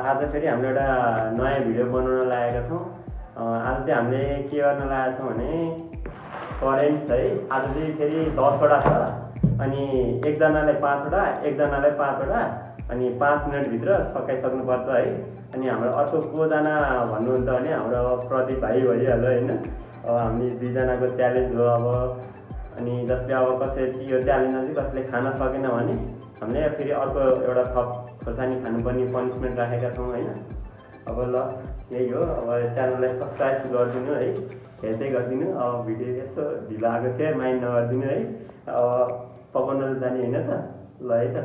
आज फेरि हामीले एउटा नयाँ भिडियो बनाउन लागेका छौँ। आज चाहिँ हामीले के गर्न लागेका छौँ भने करेन्ट चाहिँ आज चाहिँ फेरि 10 वटा छ अनि एकजनालाई 5 वटा एकजनालाई 5 वटा अनि 5 मिनटभित्र सकाइसक्नुपर्छ है। अनि हाम्रो अर्को कोजना भन्नुहुन्छ भने हाम्रो प्रदीप भाइ भइहाल्यो होइन। अब हामी दुईजनाको च्यालेन्ज हो अब। अनि जसले अब कसरी यो च्यालेन्जमा चाहिँ कसैले खान सकेन भने हामीले फेरि अर्को एउटा थप खोर्सानी खानुपर्ने पनिसमेन्ट राखेका छौँ होइन। अब ल यही हो। अब च्यानललाई सब्सक्राइब गरिदिनु है, हेर्दै गरिदिनु। अब भिडियो यसो ढिलो आएको थियो माइन्ड नगरिदिनु है। अब पकाउन जाने होइन त, ल है त।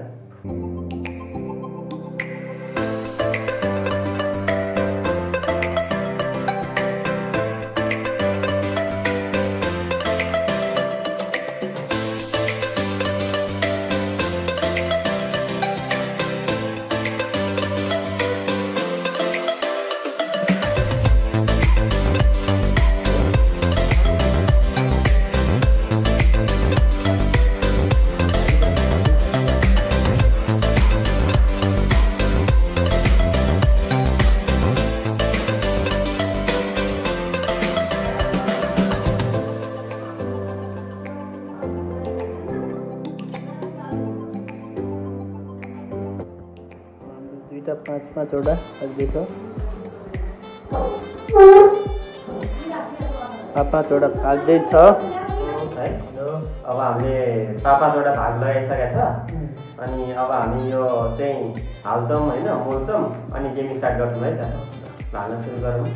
दुईटा 5-5 वटा देख 5 वटा भाग्दैछ है। अब हामीले 5 वटा भाग लगाइसकेका छ। अनि अब हामी यो चाहिँ हाल्छौँ होइन, मोल्छौँ अनि गेम स्टार्ट गर्छौँ है त। हाल्न सुरु गरौँ।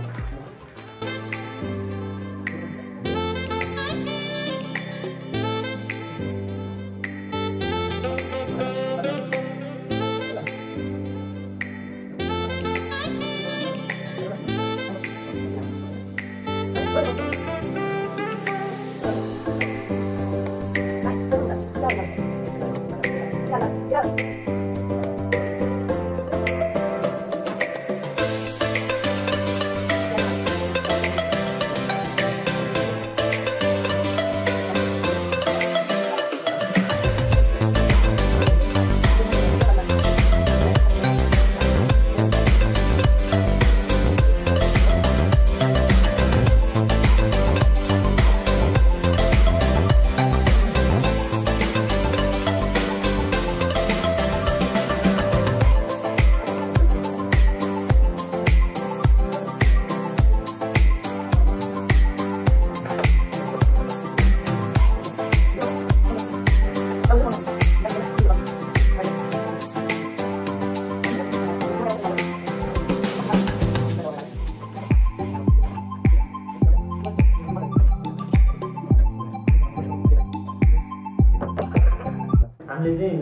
हामीले चाहिँ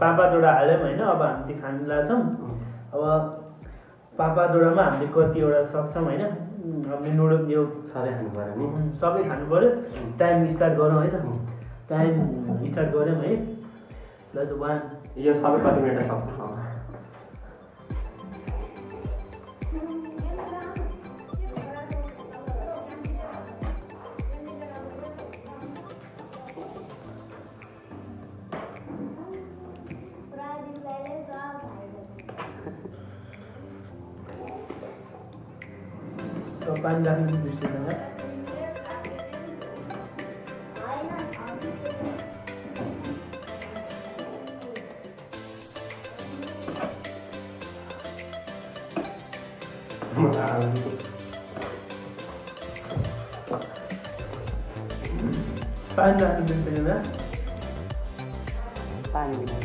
5-5 वटा हाल्यौँ होइन। अब हामी चाहिँ खानु लाग्छौँ। अब 5-5 वटामा हामीले कतिवटा सक्छौँ होइन। हामीले नुडल यो सधैँ खानु पऱ्यो नि, सबै खानु पऱ्यो। टाइम स्टार्ट गरौँ है त। टाइम स्टार्ट गऱ्यौँ है। ल त 1 यो सबै कति मिनट सक्छ? पानी राख्नु बिर्सिँदैन। पानी राख्नु बिर्सिँदैन। पानी बिना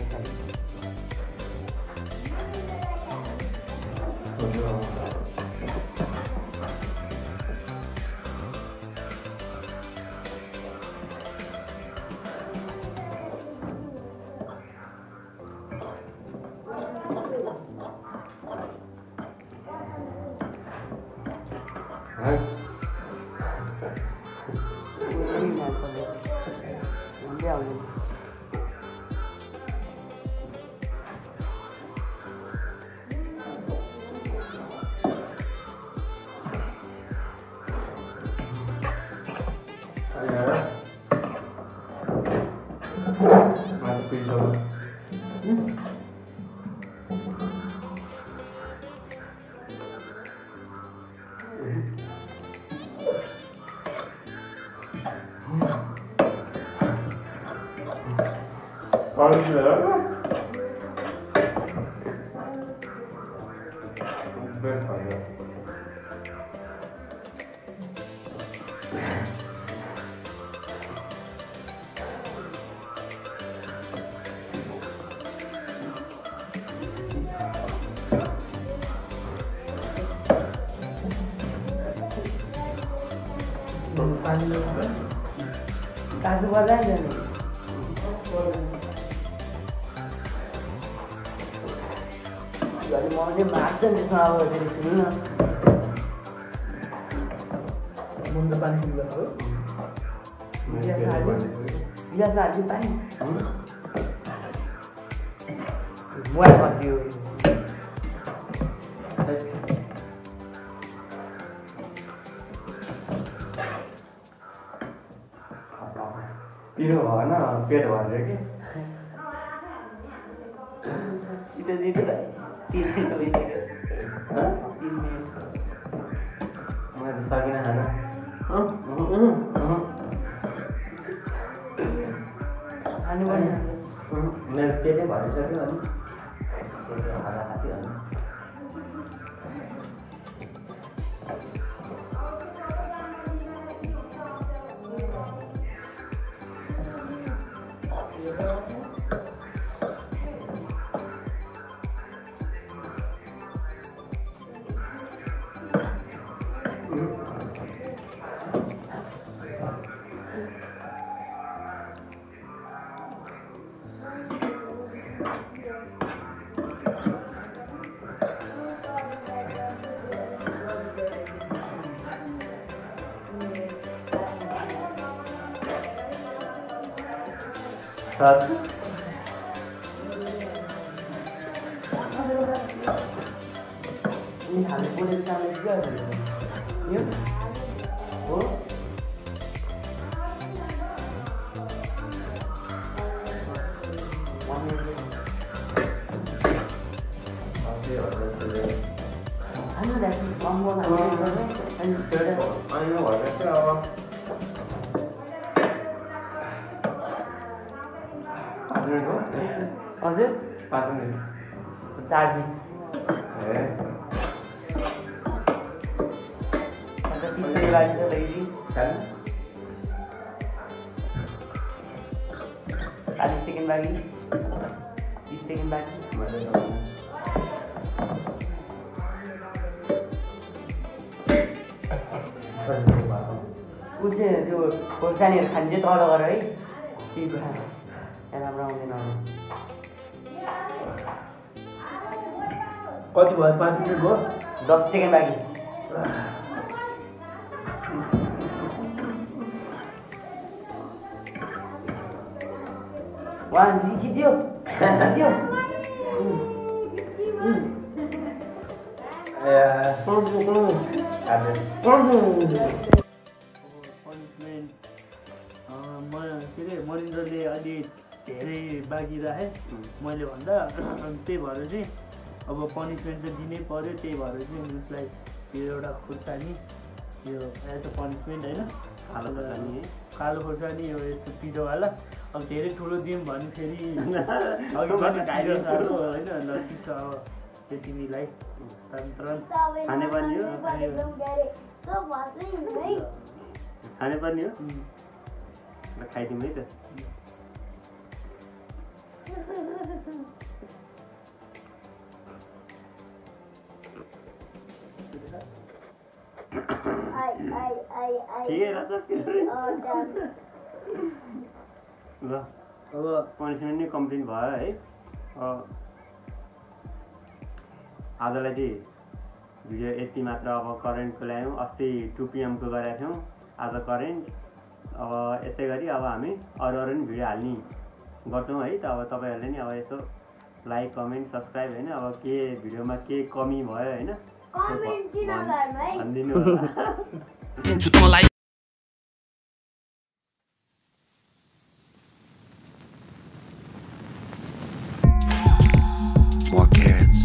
काजु पर्दैन नि घरि मले मार्छ नि त्यसमा अब फेरि सुन्नु न मुन्ट पानी पिउँदा हो गिलासमा हाल्नु पानी मोबाइल खस्यो पिरो भएन पेट भरेर कि छिटो छिटो 3 मिनट भइसक्यो 3 मिनट मैले सकिनँ खान खानु पर्ने मेरो पेटै भरिसक्यो अनि खाना खाथ्यो अनि सर नि खानु पुरै कामले के गर्छ यो हो खानु राख्नु अम्बो खानु अनि छोडेर अनि यो भएर चाहिँ अब हजुर 5 मिनट 40 ए अन्त 30 सेकेन्ड बाँकी छ लैजी खानु 40 सेकेन्ड बाँकी 30 सेकेन्ड बाँकी मैले ऊ चाहिँ त्यो खोर्सानीहरू खाने चाहिँ तल गर है टीको खानु राम्रो आउँदैन कति भयो 5 मिनट भयो 10 सेकेन्ड बाँकी वान सिद्धियो सिद्धियो पनिसमेन्ट के अरे मनिन्द्रले अलि धेरै बाँकी राखे मैले भन्दा अनि त्यही भएर चाहिँ अब पनिसमेन्ट त दिनै पर्यो त्यही भएर चाहिँ उसलाई यो एउटा खुर्सानी यो एज अ पनिसमेन्ट होइन कालो खोर्सानी कालो खोर्सानी यो यस्तो पिरोवाला अब धेरै ठुलो दिउँ भने फेरि अघि पनि खाइरहेको होइन ल त्यसो अब त्यो तिमीलाई तन्त्र खाने पनि हो खाने पनि हो ल खाइदिउँ है त ठिकै रहेछ ल अब पनिसमेन्ट नै कम्प्लिट भयो है आजलाई चाहिँ भिडियो यति मात्र अब करेन्टको ल्यायौँ अस्ति 2 PM को गरेका थियौँ आज करेन्ट अब यस्तै गरी अब हामी अरू नि भिडियो हाल्ने गर्छौँ है त अब तपाईँहरूले नि अब यसो लाइक कमेन्ट सब्सक्राइब होइन अब के भिडियोमा के कमी भयो होइन भनिदिनु होला More carrots.